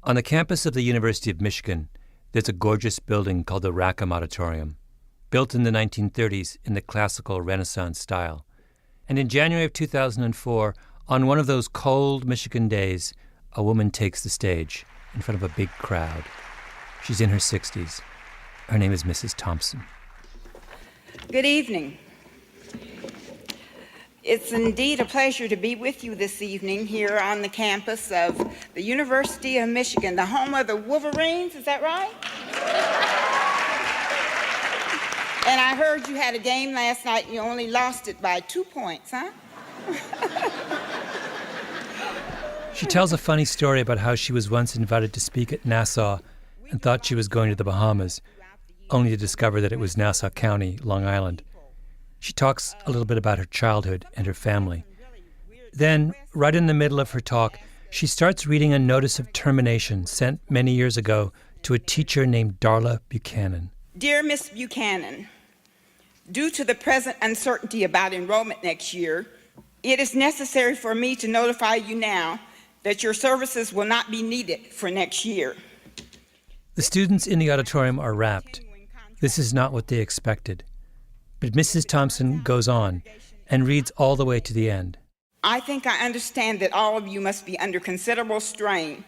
On the campus of the University of Michigan, there's a gorgeous building called the Rackham Auditorium, built in the 1930s in the classical Renaissance style. And in January of 2004, on one of those cold Michigan days, a woman takes the stage in front of a big crowd. She's in her 60s. Her name is Mrs. Thompson. Good evening. It's indeed a pleasure to be with you this evening here on the campus of the University of Michigan, the home of the Wolverines, is that right? And I heard you had a game last night and you only lost it by 2 points, huh? She tells a funny story about how she was once invited to speak at Nassau and thought she was going to the Bahamas, only to discover that it was Nassau County, Long Island. She talks a little bit about her childhood and her family. Then, right in the middle of her talk, she starts reading a notice of termination sent many years ago to a teacher named Darla Buchanan. Dear Miss Buchanan, due to the present uncertainty about enrollment next year, it is necessary for me to notify you now that your services will not be needed for next year. The students in the auditorium are rapt. This is not what they expected. But Mrs. Thompson goes on and reads all the way to the end. I think I understand that all of you must be under considerable strain,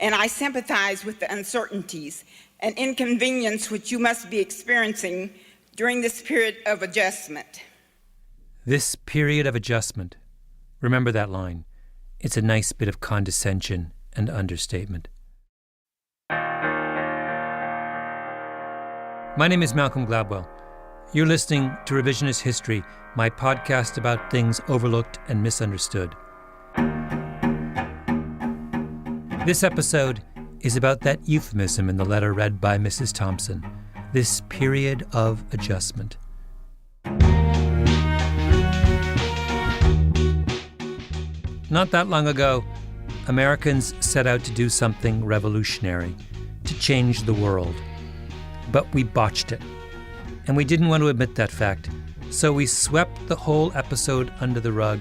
and I sympathize with the uncertainties and inconvenience which you must be experiencing during this period of adjustment. This period of adjustment. Remember that line. It's a nice bit of condescension and understatement. My name is Malcolm Gladwell. You're listening to Revisionist History, my podcast about things overlooked and misunderstood. This episode is about that euphemism in the letter read by Mrs. Thompson, this period of adjustment. Not that long ago, Americans set out to do something revolutionary, to change the world. But we botched it. And we didn't want to admit that fact, so we swept the whole episode under the rug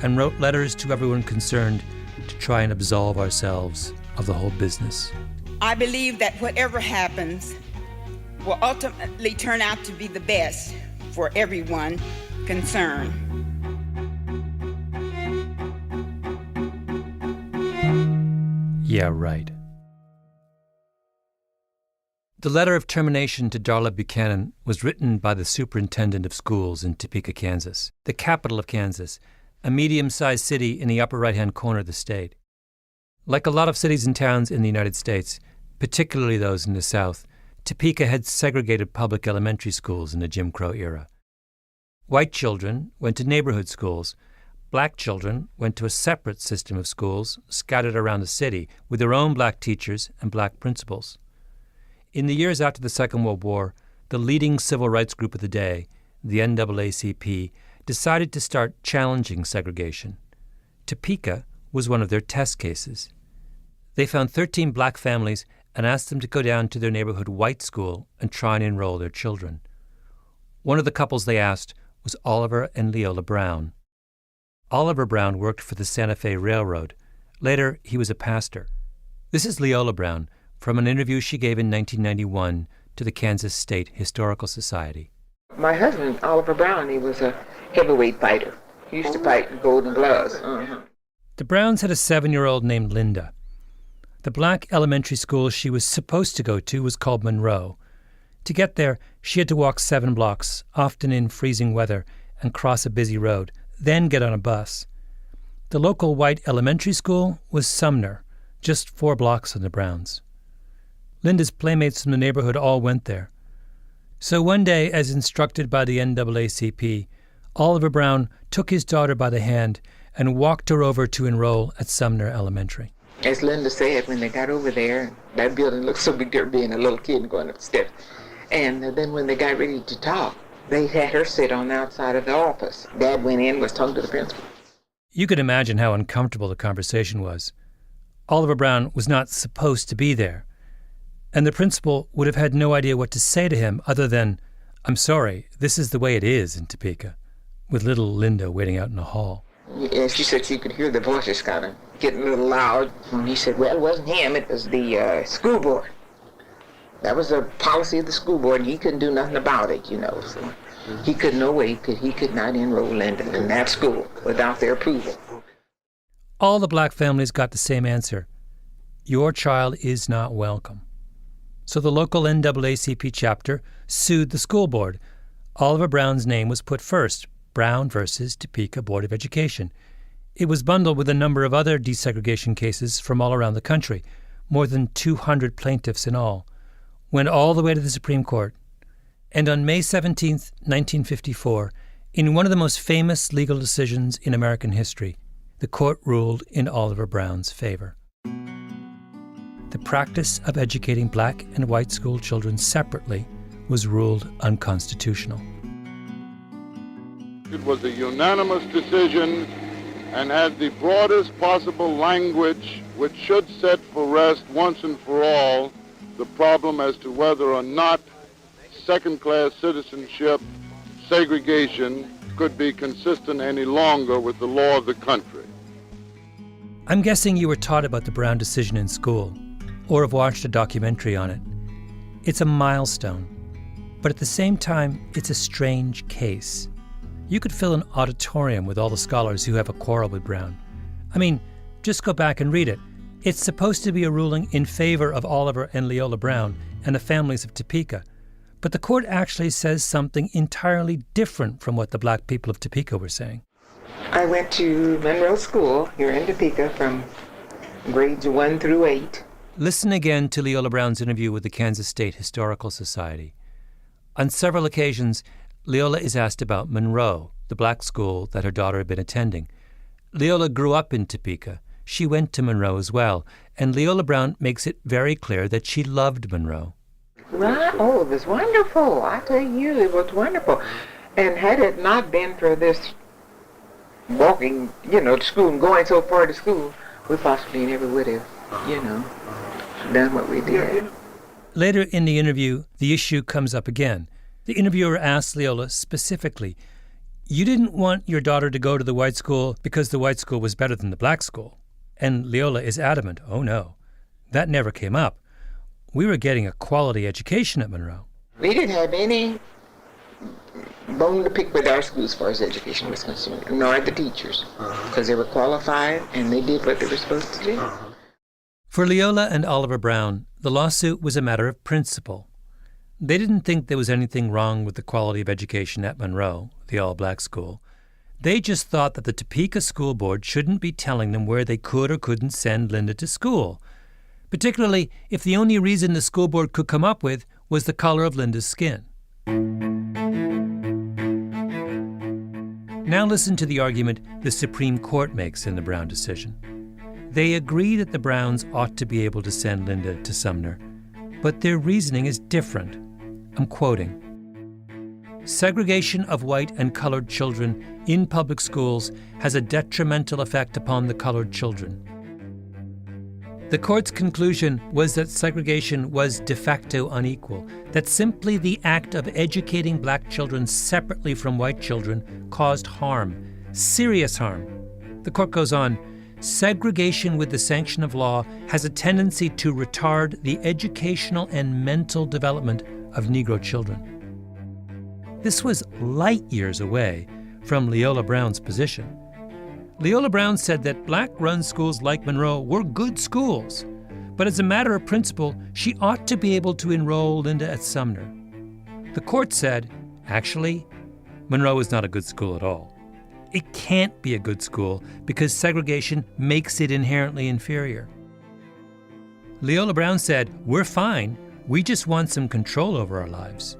and wrote letters to everyone concerned to try and absolve ourselves of the whole business. I believe that whatever happens will ultimately turn out to be the best for everyone concerned. Yeah, right. The letter of termination to Darla Buchanan was written by the superintendent of schools in Topeka, Kansas, the capital of Kansas, a medium-sized city in the upper right-hand corner of the state. Like a lot of cities and towns in the United States, particularly those in the South, Topeka had segregated public elementary schools in the Jim Crow era. White children went to neighborhood schools. Black children went to a separate system of schools scattered around the city with their own black teachers and black principals. In the years after the Second World War, the leading civil rights group of the day, the NAACP, decided to start challenging segregation. Topeka was one of their test cases. They found 13 black families and asked them to go down to their neighborhood white school and try and enroll their children. One of the couples they asked was Oliver and Leola Brown. Oliver Brown worked for the Santa Fe Railroad. Later, he was a pastor. This is Leola Brown, from an interview she gave in 1991 to the Kansas State Historical Society. My husband, Oliver Brown, he was a heavyweight fighter. He used to fight in Golden Gloves. The Browns had a 7-year-old named Linda. The black elementary school she was supposed to go to was called Monroe. To get there, she had to walk 7 blocks, often in freezing weather, and cross a busy road, then get on a bus. The local white elementary school was Sumner, just 4 blocks from the Browns. Linda's playmates from the neighborhood all went there. So one day, as instructed by the NAACP, Oliver Brown took his daughter by the hand and walked her over to enroll at Sumner Elementary. As Linda said, when they got over there, that building looked so big there being a little kid and going up the steps. And then when they got ready to talk, they had her sit on the outside of the office. Dad went in, was talking to the principal. You could imagine how uncomfortable the conversation was. Oliver Brown was not supposed to be there. And the principal would have had no idea what to say to him other than, "I'm sorry, this is the way it is in Topeka," with little Linda waiting out in the hall. And she said she could hear the voices kind of getting a little loud. And he said, well, it wasn't him, it was the school board. That was the policy of the school board, and he couldn't do nothing about it, you know. So he could no way, he could not enroll Linda in that school without their approval. All the black families got the same answer. Your child is not welcome. So the local NAACP chapter sued the school board. Oliver Brown's name was put first, Brown versus Topeka Board of Education. It was bundled with a number of other desegregation cases from all around the country, more than 200 plaintiffs in all, went all the way to the Supreme Court. And on May 17, 1954, in one of the most famous legal decisions in American history, the court ruled in Oliver Brown's favor. The practice of educating black and white school children separately was ruled unconstitutional. It was a unanimous decision and had the broadest possible language which should set for rest once and for all the problem as to whether or not second-class citizenship segregation could be consistent any longer with the law of the country. I'm guessing you were taught about the Brown decision in school, or have watched a documentary on it. It's a milestone, but at the same time, it's a strange case. You could fill an auditorium with all the scholars who have a quarrel with Brown. I mean, just go back and read it. It's supposed to be a ruling in favor of Oliver and Leola Brown and the families of Topeka, but the court actually says something entirely different from what the black people of Topeka were saying. I went to Monroe School here in Topeka from grades 1 through 8. Listen again to Leola Brown's interview with the Kansas State Historical Society. On several occasions, Leola is asked about Monroe, the black school that her daughter had been attending. Leola grew up in Topeka. She went to Monroe as well, and Leola Brown makes it very clear that she loved Monroe. Right? Oh, it was wonderful. I tell you, it was wonderful. And had it not been for this walking, to school and going so far to school, we possibly never would have, done what we did. Later in the interview, the issue comes up again. The interviewer asks Leola specifically, you didn't want your daughter to go to the white school because the white school was better than the black school. And Leola is adamant, oh no, that never came up. We were getting a quality education at Monroe. We didn't have any bone to pick with our school as far as education was concerned, nor the teachers, because they were qualified and they did what they were supposed to do. For Leola and Oliver Brown, the lawsuit was a matter of principle. They didn't think there was anything wrong with the quality of education at Monroe, the all-black school. They just thought that the Topeka School Board shouldn't be telling them where they could or couldn't send Linda to school, particularly if the only reason the school board could come up with was the color of Linda's skin. Now listen to the argument the Supreme Court makes in the Brown decision. They agree that the Browns ought to be able to send Linda to Sumner, but their reasoning is different. I'm quoting, segregation of white and colored children in public schools has a detrimental effect upon the colored children. The court's conclusion was that segregation was de facto unequal, that simply the act of educating black children separately from white children caused harm, serious harm. The court goes on, segregation with the sanction of law has a tendency to retard the educational and mental development of Negro children. This was light years away from Leola Brown's position. Leola Brown said that black-run schools like Monroe were good schools, but as a matter of principle, she ought to be able to enroll Linda at Sumner. The court said, actually, Monroe is not a good school at all. It can't be a good school because segregation makes it inherently inferior. Leola Brown said, we're fine, we just want some control over our lives.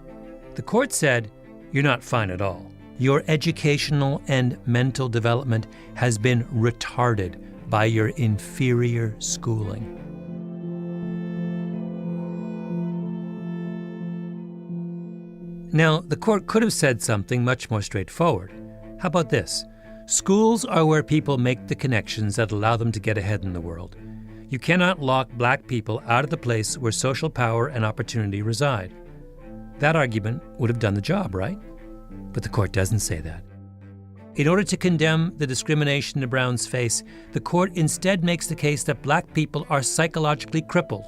The court said, you're not fine at all. Your educational and mental development has been retarded by your inferior schooling. Now, the court could have said something much more straightforward. How about this? Schools are where people make the connections that allow them to get ahead in the world. You cannot lock black people out of the place where social power and opportunity reside. That argument would have done the job, right? But the court doesn't say that. In order to condemn the discrimination the Browns face, the court instead makes the case that black people are psychologically crippled.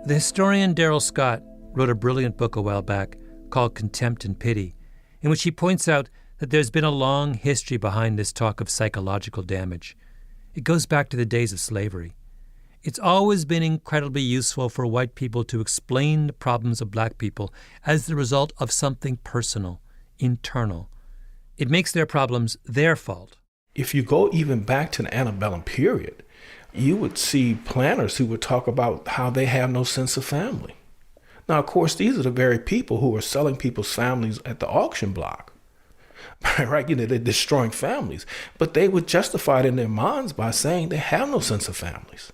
The historian Darrell Scott wrote a brilliant book a while back called Contempt and Pity, in which he points out that there's been a long history behind this talk of psychological damage. It goes back to the days of slavery. It's always been incredibly useful for white people to explain the problems of black people as the result of something personal, internal. It makes their problems their fault. If you go even back to the antebellum period, you would see planners who would talk about how they have no sense of family. Now, of course, these are the very people who are selling people's families at the auction block. Right? You know, they're destroying families. But they would justify it in their minds by saying they have no sense of families.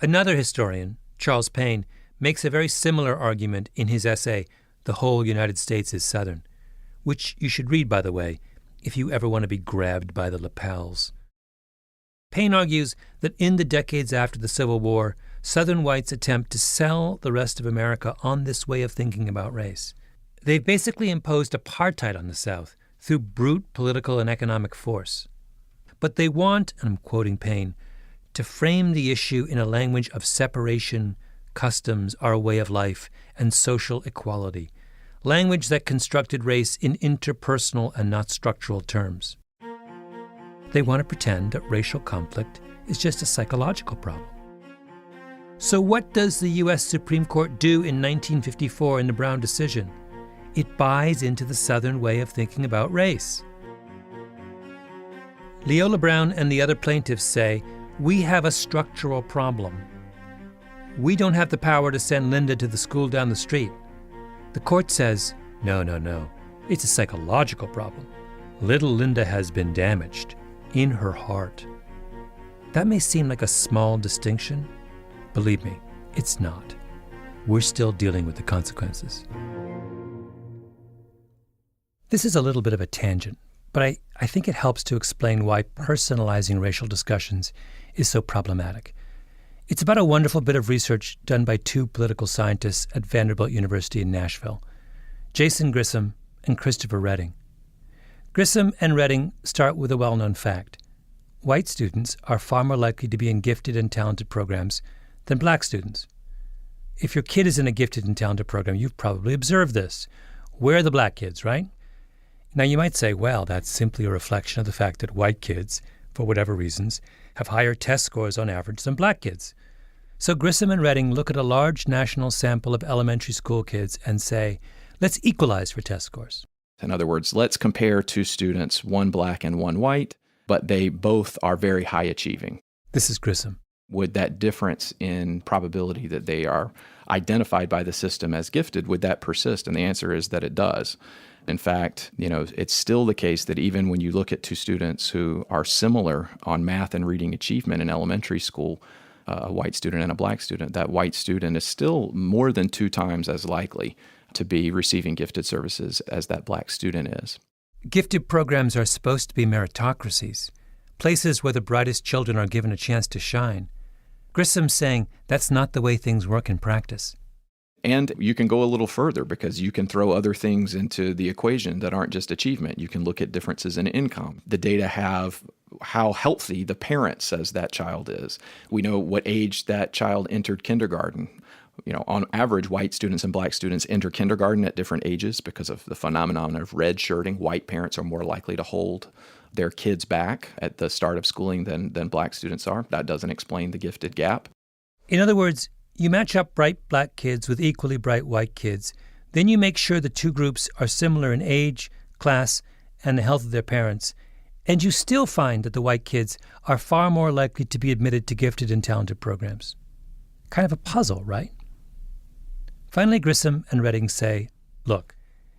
Another historian, Charles Payne, makes a very similar argument in his essay, The Whole United States is Southern, which you should read, by the way, if you ever want to be grabbed by the lapels. Payne argues that in the decades after the Civil War, Southern whites attempt to sell the rest of America on this way of thinking about race. They've basically imposed apartheid on the South through brute political and economic force. But they want, and I'm quoting Payne, to frame the issue in a language of separation, customs, our way of life, and social equality, language that constructed race in interpersonal and not structural terms. They want to pretend that racial conflict is just a psychological problem. So what does the U.S. Supreme Court do in 1954 in the Brown decision? It buys into the Southern way of thinking about race. Leola Brown and the other plaintiffs say, we have a structural problem. We don't have the power to send Linda to the school down the street. The court says, no, it's a psychological problem. Little Linda has been damaged in her heart. That may seem like a small distinction. Believe me, it's not. We're still dealing with the consequences. This is a little bit of a tangent, but I think it helps to explain why personalizing racial discussions is so problematic. It's about a wonderful bit of research done by two political scientists at Vanderbilt University in Nashville, Jason Grissom and Christopher Redding. Grissom and Redding start with a well-known fact. White students are far more likely to be in gifted and talented programs than black students. If your kid is in a gifted and talented program, you've probably observed this. Where are the black kids, right? Now you might say, well, that's simply a reflection of the fact that white kids, for whatever reasons, have higher test scores on average than black kids. So Grissom and Redding look at a large national sample of elementary school kids and say, let's equalize for test scores. In other words, let's compare two students, one black and one white, but they both are very high achieving. This is Grissom. Would that difference in probability that they are identified by the system as gifted, would that persist? And the answer is that it does. In fact, it's still the case that even when you look at two students who are similar on math and reading achievement in elementary school, a white student and a black student, that white student is still more than 2 times as likely to be receiving gifted services as that black student is. Gifted programs are supposed to be meritocracies, places where the brightest children are given a chance to shine. Grissom's saying that's not the way things work in practice. And you can go a little further because you can throw other things into the equation that aren't just achievement. You can look at differences in income. The data have how healthy the parent says that child is. We know what age that child entered kindergarten. On average, white students and black students enter kindergarten at different ages because of the phenomenon of red shirting. White parents are more likely to hold their kids back at the start of schooling than black students are. That doesn't explain the gifted gap. In other words, you match up bright black kids with equally bright white kids. Then you make sure the two groups are similar in age, class, and the health of their parents. And you still find that the white kids are far more likely to be admitted to gifted and talented programs. Kind of a puzzle, right? Finally, Grissom and Redding say, look,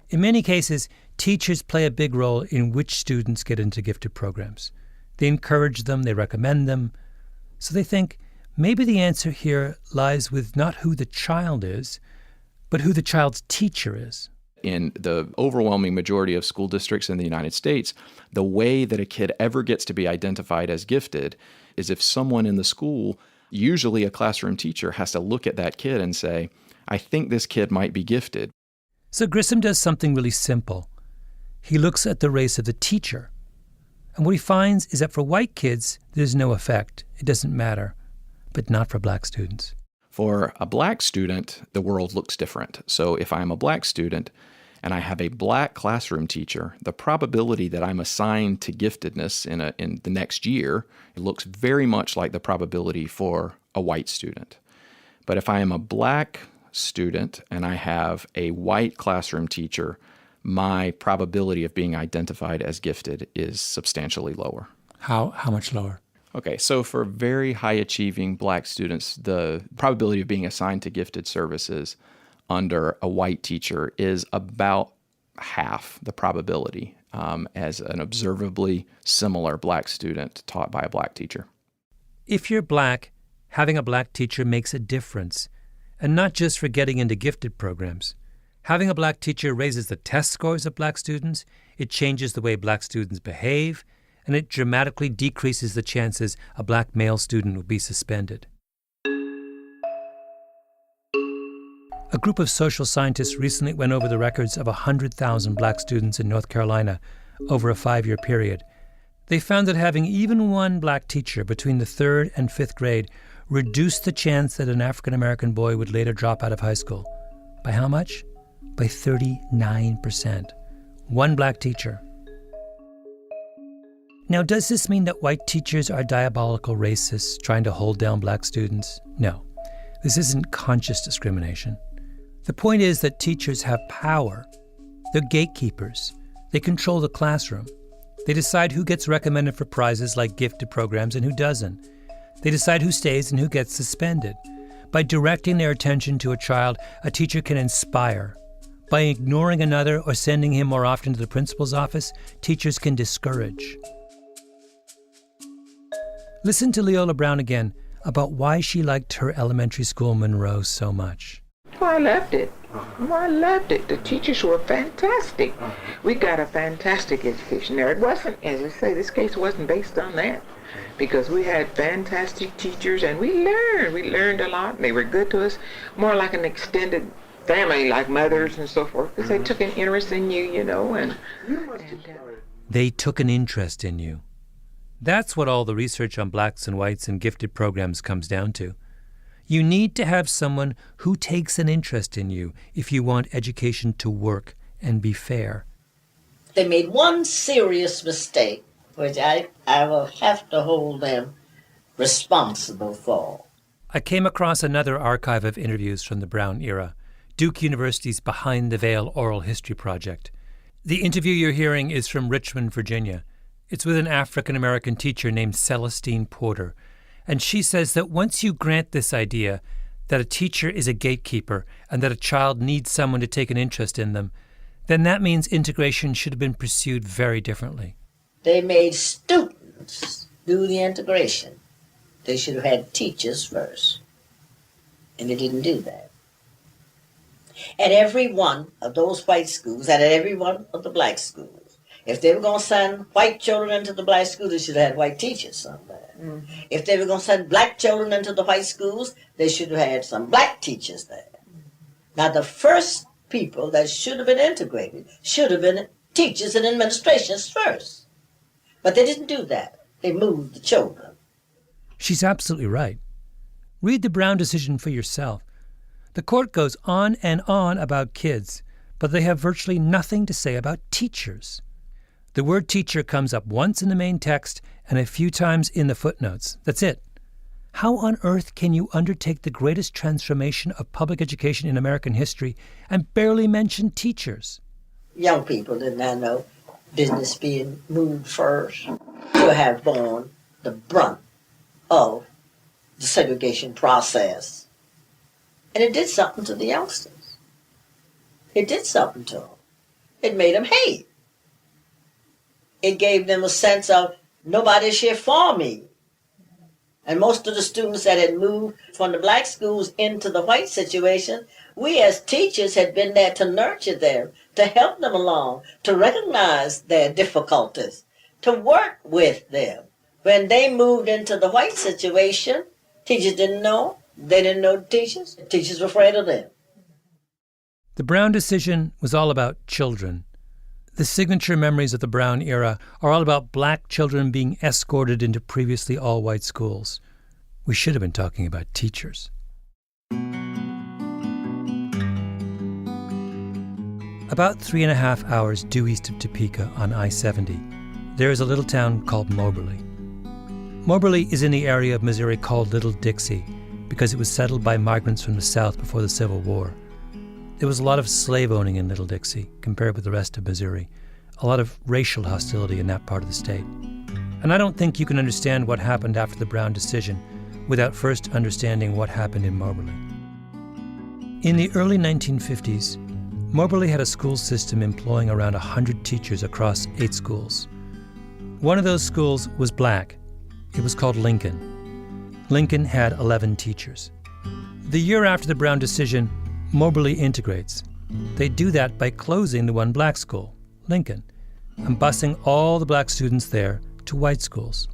in many cases, teachers play a big role in which students get into gifted programs. They encourage them, they recommend them. So they think, maybe the answer here lies with not who the child is, but who the child's teacher is. In the overwhelming majority of school districts in the United States, the way that a kid ever gets to be identified as gifted is if someone in the school, usually a classroom teacher, has to look at that kid and say, I think this kid might be gifted. So Grissom does something really simple. He looks at the race of the teacher. And what he finds is that for white kids, there's no effect. It doesn't matter. But not for black students. For a black student, the world looks different. So if I'm a black student and I have a black classroom teacher, the probability that I'm assigned to giftedness in the next year, it looks very much like the probability for a white student. But if I am a black student and I have a white classroom teacher, my probability of being identified as gifted is substantially lower. How much lower? Okay, so for very high-achieving black students, the probability of being assigned to gifted services under a white teacher is about half the probability as an observably similar black student taught by a black teacher. If you're black, having a black teacher makes a difference, and not just for getting into gifted programs. Having a black teacher raises the test scores of black students, it changes the way black students behave, and it dramatically decreases the chances a black male student will be suspended. A group of social scientists recently went over the records of 100,000 black students in North Carolina over a 5-year period. They found that having even one black teacher between the 3rd and 5th grade reduced the chance that an African-American boy would later drop out of high school. By how much? By 39%. One black teacher. Now, does this mean that white teachers are diabolical racists trying to hold down black students? No. This isn't conscious discrimination. The point is that teachers have power. They're gatekeepers. They control the classroom. They decide who gets recommended for prizes like gifted programs and who doesn't. They decide who stays and who gets suspended. By directing their attention to a child, a teacher can inspire. By ignoring another or sending him more often to the principal's office, teachers can discourage. Listen to Leola Brown again about why she liked her elementary school Monroe so much. Oh, I loved it. Oh, I loved it. The teachers were fantastic. We got a fantastic education there. It wasn't, as I say, this case wasn't based on that. Because we had fantastic teachers and we learned a lot, and they were good to us, more like an extended family, like mothers and so forth, because they took an interest in you, you know. They took an interest in you. That's what all the research on blacks and whites and gifted programs comes down to. You need to have someone who takes an interest in you if you want education to work and be fair. They made one serious mistake, which I will have to hold them responsible for. I came across another archive of interviews from the Brown era, Duke University's Behind the Veil Oral History Project. The interview you're hearing is from Richmond, Virginia. It's with an African-American teacher named Celestine Porter. And she says that once you grant this idea that a teacher is a gatekeeper and that a child needs someone to take an interest in them, then that means integration should have been pursued very differently. They made students do the integration. They should have had teachers first. And they didn't do that. At every one of those white schools, and at every one of the black schools, if they were going to send white children into the black schools, they should have had white teachers somewhere. Mm-hmm. If they were going to send black children into the white schools, they should have had some black teachers there. Mm-hmm. Now, the first people that should have been integrated should have been teachers and administrations first. But they didn't do that. They moved the children. She's absolutely right. Read the Brown decision for yourself. The court goes on and on about kids, but they have virtually nothing to say about teachers. The word teacher comes up once in the main text and a few times in the footnotes. That's it. How on earth can you undertake the greatest transformation of public education in American history and barely mention teachers? Young people did not know business being moved first to have borne the brunt of the segregation process. And it did something to the youngsters. It did something to them. It made them hate. It gave them a sense of nobody's here for me. And most of the students that had moved from the black schools into the white situation, we as teachers had been there to nurture them, to help them along, to recognize their difficulties, to work with them. When they moved into the white situation, teachers didn't know. They didn't know the teachers. Teachers were afraid of them. The Brown decision was all about children. The signature memories of the Brown era are all about black children being escorted into previously all-white schools. We should have been talking about teachers. About 3.5 hours due east of Topeka on I-70, there is a little town called Moberly. Moberly is in the area of Missouri called Little Dixie because it was settled by migrants from the South before the Civil War. There was a lot of slave owning in Little Dixie compared with the rest of Missouri, a lot of racial hostility in that part of the state. And I don't think you can understand what happened after the Brown decision without first understanding what happened in Moberly. In the early 1950s, Moberly had a school system employing around 100 teachers across 8 schools. One of those schools was black. It was called Lincoln. Lincoln had 11 teachers. The year after the Brown decision, Moberly integrates. They do that by closing the one black school, Lincoln, and busing all the black students there to white schools.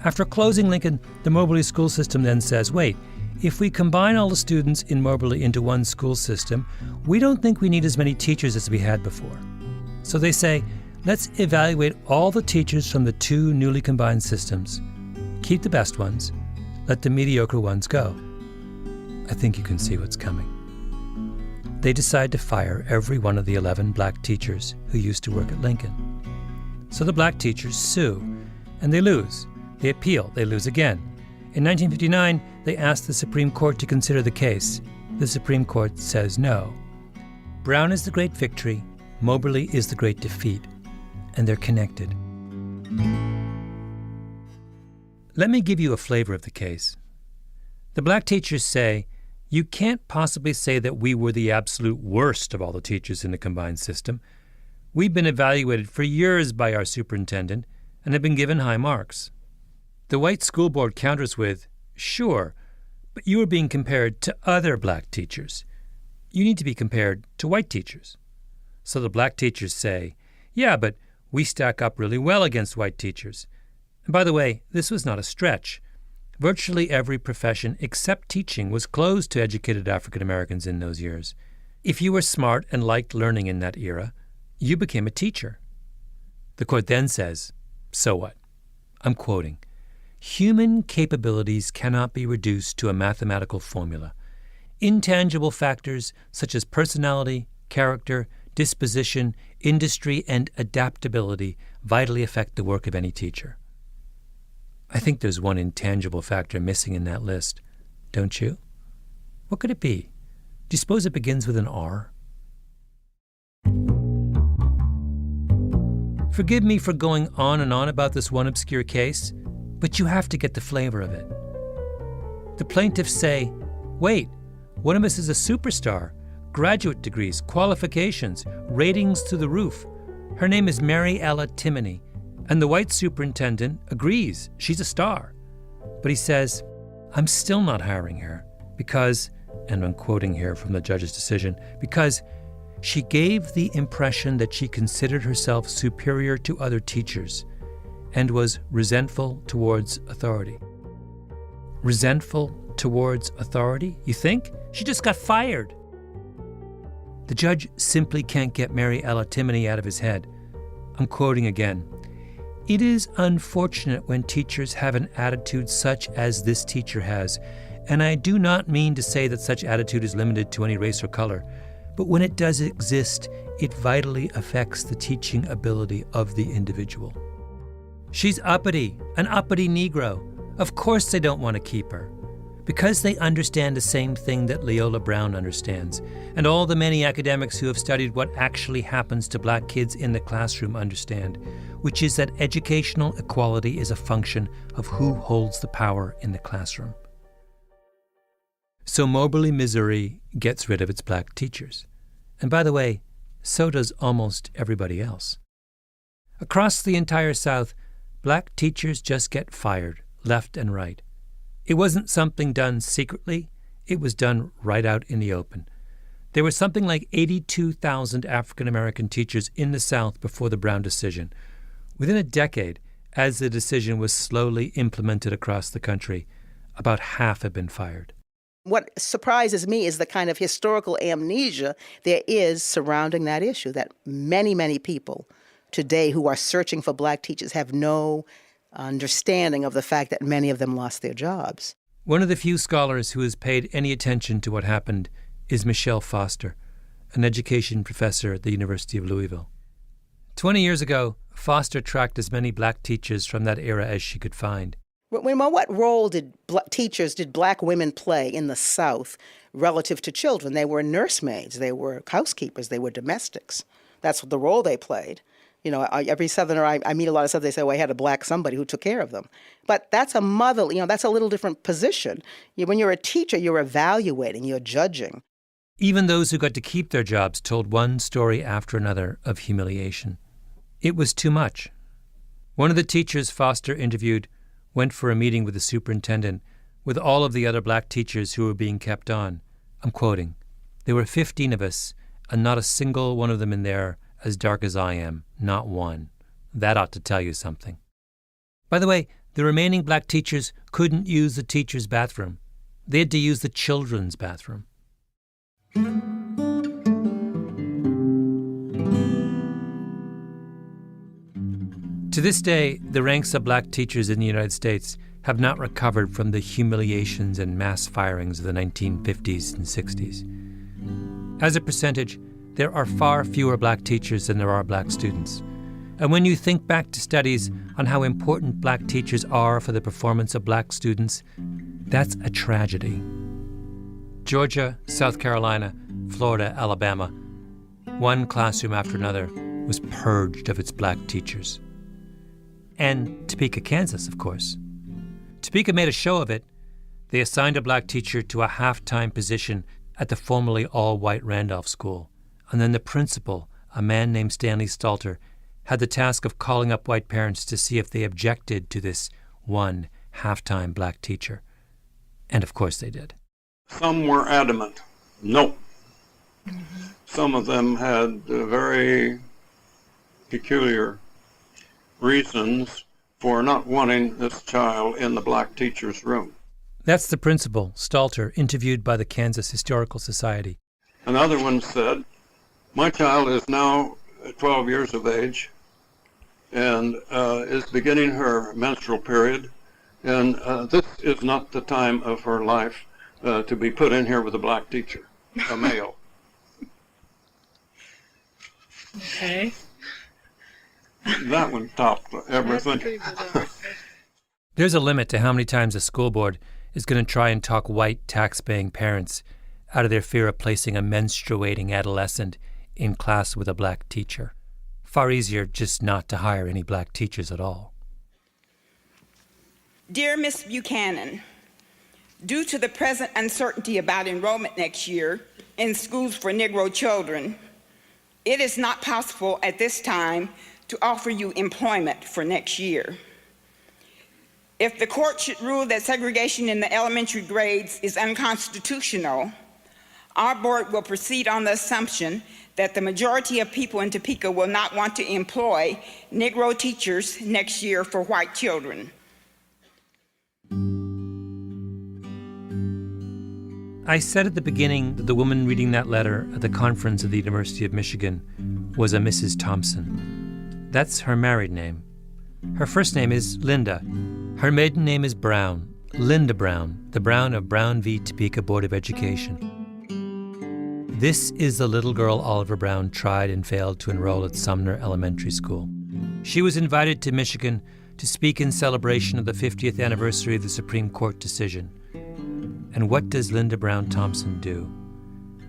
After closing Lincoln, the Moberly school system then says, wait, if we combine all the students in Moberly into one school system, we don't think we need as many teachers as we had before. So they say, let's evaluate all the teachers from the 2 newly combined systems. Keep the best ones, let the mediocre ones go. I think you can see what's coming. They decide to fire every one of the 11 black teachers who used to work at Lincoln. So the black teachers sue, and they lose. They appeal, they lose again. In 1959, they ask the Supreme Court to consider the case. The Supreme Court says no. Brown is the great victory, Moberly is the great defeat, and they're connected. Let me give you a flavor of the case. The black teachers say, you can't possibly say that we were the absolute worst of all the teachers in the combined system. We've been evaluated for years by our superintendent and have been given high marks. The white school board counters with, sure, but you are being compared to other black teachers. You need to be compared to white teachers. So the black teachers say, yeah, but we stack up really well against white teachers. And by the way, this was not a stretch. Virtually every profession except teaching was closed to educated African Americans in those years. If you were smart and liked learning in that era, you became a teacher. The court then says, so what? I'm quoting, human capabilities cannot be reduced to a mathematical formula. Intangible factors such as personality, character, disposition, industry, and adaptability vitally affect the work of any teacher. I think there's one intangible factor missing in that list, don't you? What could it be? Do you suppose it begins with an R? Forgive me for going on and on about this one obscure case, but you have to get the flavor of it. The plaintiffs say, wait, one of us is a superstar, graduate degrees, qualifications, ratings through the roof. Her name is Mary Ella Timoney. And the white superintendent agrees she's a star. But he says, I'm still not hiring her because, and I'm quoting here from the judge's decision, because she gave the impression that she considered herself superior to other teachers and was resentful towards authority. Resentful towards authority, you think? She just got fired. The judge simply can't get Mary Ella Timoney out of his head. I'm quoting again. It is unfortunate when teachers have an attitude such as this teacher has, and I do not mean to say that such attitude is limited to any race or color, but when it does exist, it vitally affects the teaching ability of the individual. She's uppity, an uppity Negro. Of course they don't want to keep her, because they understand the same thing that Leola Brown understands, and all the many academics who have studied what actually happens to black kids in the classroom understand, which is that educational equality is a function of who holds the power in the classroom. So Moberly, Missouri gets rid of its black teachers. And by the way, so does almost everybody else. Across the entire South, black teachers just get fired, left and right. It wasn't something done secretly, it was done right out in the open. There were something like 82,000 African American teachers in the South before the Brown decision. Within a decade, as the decision was slowly implemented across the country, about half had been fired. What surprises me is the kind of historical amnesia there is surrounding that issue, that many, many people today who are searching for black teachers have no understanding of the fact that many of them lost their jobs. One of the few scholars who has paid any attention to what happened is Michelle Foster, an education professor at the University of Louisville. 20 years ago, Foster tracked as many black teachers from that era as she could find. What role did black women play in the South relative to children? They were nursemaids, they were housekeepers, they were domestics. That's the role they played. You know, every Southerner, I meet a lot of Southerners, they say, well, I had a black somebody who took care of them. But that's a mother, that's a little different position. When you're a teacher, you're evaluating, you're judging. Even those who got to keep their jobs told one story after another of humiliation. It was too much. One of the teachers Foster interviewed went for a meeting with the superintendent with all of the other black teachers who were being kept on. I'm quoting, "There were 15 of us, and not a single one of them in there as dark as I am, not one. That ought to tell you something." By the way, the remaining black teachers couldn't use the teacher's bathroom. They had to use the children's bathroom. To this day, the ranks of black teachers in the United States have not recovered from the humiliations and mass firings of the 1950s and 60s. As a percentage, there are far fewer black teachers than there are black students. And when you think back to studies on how important black teachers are for the performance of black students, that's a tragedy. Georgia, South Carolina, Florida, Alabama, one classroom after another was purged of its black teachers. And Topeka, Kansas, of course. Topeka made a show of it. They assigned a black teacher to a half-time position at the formerly all-white Randolph School. And then the principal, a man named Stanley Stalter, had the task of calling up white parents to see if they objected to this one half-time black teacher. And of course they did. Some were adamant, no. Some of them had very peculiar reasons for not wanting this child in the black teacher's room. That's the principal, Stalter, interviewed by the Kansas Historical Society. Another one said, my child is now 12 years of age and is beginning her menstrual period, and this is not the time of her life to be put in here with a black teacher, a male. Okay. That one topped everything. There's a limit to how many times a school board is going to try and talk white tax-paying parents out of their fear of placing a menstruating adolescent in class with a black teacher. Far easier just not to hire any black teachers at all. Dear Miss Buchanan, due to the present uncertainty about enrollment next year in schools for Negro children, it is not possible at this time to offer you employment for next year. If the court should rule that segregation in the elementary grades is unconstitutional, our board will proceed on the assumption that the majority of people in Topeka will not want to employ Negro teachers next year for white children. I said at the beginning that the woman reading that letter at the conference at the University of Michigan was a Mrs. Thompson. That's her married name. Her first name is Linda. Her maiden name is Brown, Linda Brown, the Brown of Brown v. Topeka Board of Education. This is the little girl Oliver Brown tried and failed to enroll at Sumner Elementary School. She was invited to Michigan to speak in celebration of the 50th anniversary of the Supreme Court decision. And what does Linda Brown Thompson do?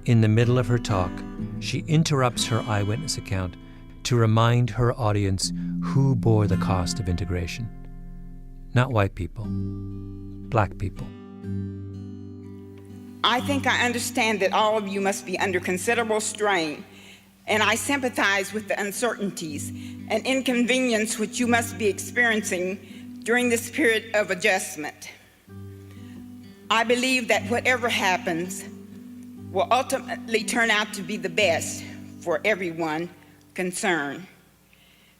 In the middle of her talk, she interrupts her eyewitness account to remind her audience who bore the cost of integration. Not white people, black people. I think I understand that all of you must be under considerable strain, and I sympathize with the uncertainties and inconvenience which you must be experiencing during this period of adjustment. I believe that whatever happens will ultimately turn out to be the best for everyone concerned.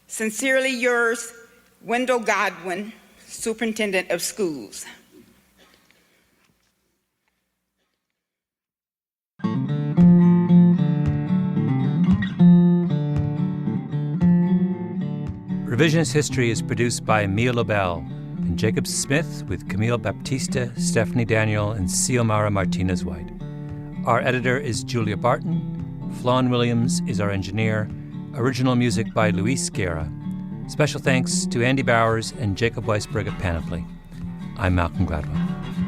Sincerely yours, Wendell Godwin, Superintendent of Schools. Revisionist History is produced by Mia Lobel and Jacob Smith with Camille Baptista, Stephanie Daniel, and Xiomara Martinez-White. Our editor is Julia Barton. Flawn Williams is our engineer. Original music by Luis Guerra. Special thanks to Andy Bowers and Jacob Weisberg at Panoply. I'm Malcolm Gladwell.